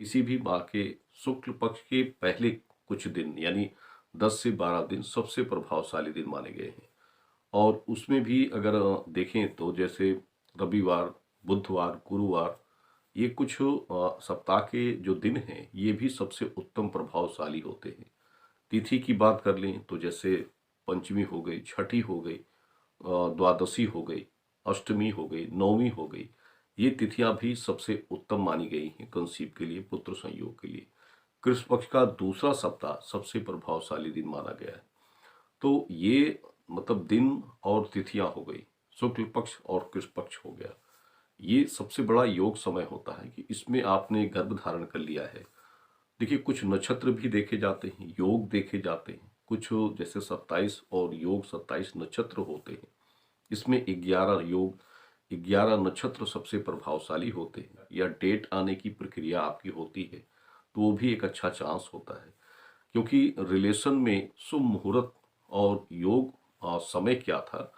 किसी भी माह के शुक्ल पक्ष के पहले कुछ दिन यानी 10 से 12 दिन सबसे प्रभावशाली दिन माने गए हैं। और उसमें भी अगर देखें तो जैसे रविवार, बुधवार, गुरुवार, ये कुछ सप्ताह के जो दिन हैं ये भी सबसे उत्तम प्रभावशाली होते हैं। तिथि की बात कर लें तो जैसे पंचमी हो गई, छठी हो गई, द्वादशी हो गई, अष्टमी हो गई, नवमी हो गई। ये तिथियां भी सबसे उत्तम मानी गई हैं कंसीव के लिए, पुत्र संयोग के लिए। कृष्ण पक्ष का दूसरा सप्ताह सबसे प्रभावशाली दिन माना गया है। तो ये मतलब दिन और तिथियां हो गई, शुक्ल पक्ष और कृष्ण पक्ष हो गया। ये सबसे बड़ा योग समय होता है कि इसमें आपने गर्भ धारण कर लिया है। देखिए कुछ नक्षत्र भी देखे जाते हैं, योग देखे जाते हैं, कुछ जैसे 27 और योग 27 नक्षत्र होते हैं। इसमें 11 योग, 11 नक्षत्र सबसे प्रभावशाली होते हैं, या डेट आने की प्रक्रिया आपकी होती है तो वो भी एक अच्छा चांस होता है। क्योंकि रिलेशन में शुभ मुहूर्त और योग समय क्या था,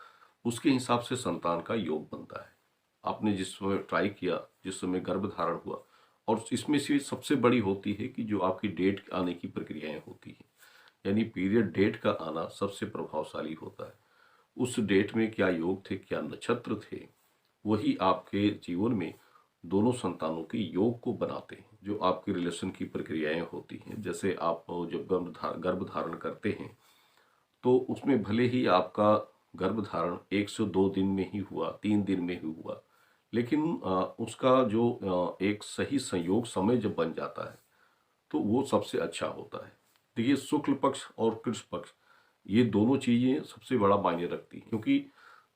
उसके हिसाब से संतान का योग बनता है। आपने जिस समय ट्राई किया, जिस समय गर्भ धारण हुआ, और इसमें से सबसे बड़ी होती है कि जो आपकी डेट आने की प्रक्रियाएं होती हैं, यानी पीरियड डेट का आना सबसे प्रभावशाली होता है। उस डेट में क्या योग थे, क्या नक्षत्र थे, वही आपके जीवन में दोनों संतानों के योग को बनाते हैं। जो आपकी रिलेशन की प्रक्रियाएं होती हैं, जैसे आप जब गर्भ धारण करते हैं तो उसमें भले ही आपका गर्भ धारण 102 दिन में ही हुआ, 3 दिन में ही हुआ, लेकिन उसका जो एक सही संयोग समय जब बन जाता है तो वो सबसे अच्छा होता है। देखिए शुक्ल पक्ष और कृष्ण पक्ष, ये दोनों चीजें सबसे बड़ा मायने रखती हैं, क्योंकि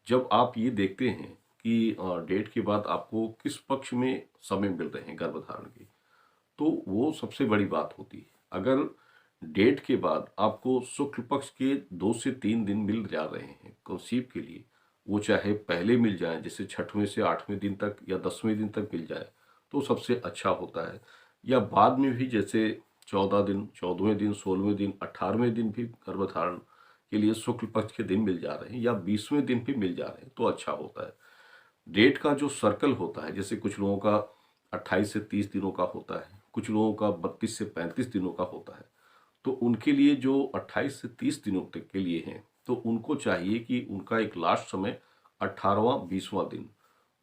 जब आप ये देखते हैं कि डेट के बाद आपको किस पक्ष में समय मिल रहे हैं गर्भ धारण के, तो वो सबसे बड़ी बात होती है। अगर डेट के बाद आपको शुक्ल पक्ष के 2 से 3 दिन मिल जा रहे हैं कंसीव के लिए, वो चाहे पहले मिल जाए जैसे छठवें से 8वें दिन तक या 10वें दिन तक मिल जाए तो सबसे अच्छा होता है। या बाद में भी जैसे 14 दिन, 14वें दिन, 16वें दिन, 18वें दिन भी गर्भधारण के लिए शुक्ल पक्ष के दिन मिल जा रहे हैं, या 20वें दिन भी मिल जा रहे हैं तो अच्छा होता है। डेट का जो सर्कल होता है, जैसे कुछ लोगों का 28 से 30 दिनों का होता है, कुछ लोगों का 32 से 35 दिनों का होता है, तो उनके लिए जो 28 से 30 दिनों तक के लिए हैं तो उनको चाहिए कि उनका एक लास्ट समय 18वां 20वां दिन,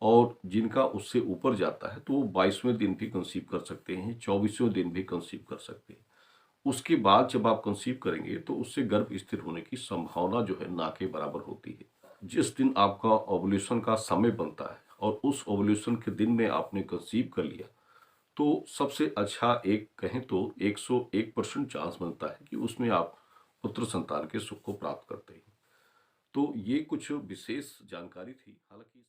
और जिनका उससे ऊपर जाता है तो वो 22वें दिन भी कंसीव कर सकते हैं, 24वें दिन भी कंसीव कर सकते हैं। उसके बाद जब आप कंसीव करेंगे तो उससे गर्भ स्थिर होने की संभावना जो है ना के बराबर होती है। जिस दिन आपका ओवुलेशन का समय बनता है और उस ओवुलेशन के दिन में आपने कंसीव कर लिया, तो सबसे अच्छा एक कहें तो 101% चांस बनता है कि उसमें आप पुत्र संतान के सुख को प्राप्त करते हैं। तो ये कुछ विशेष जानकारी थी, हालांकि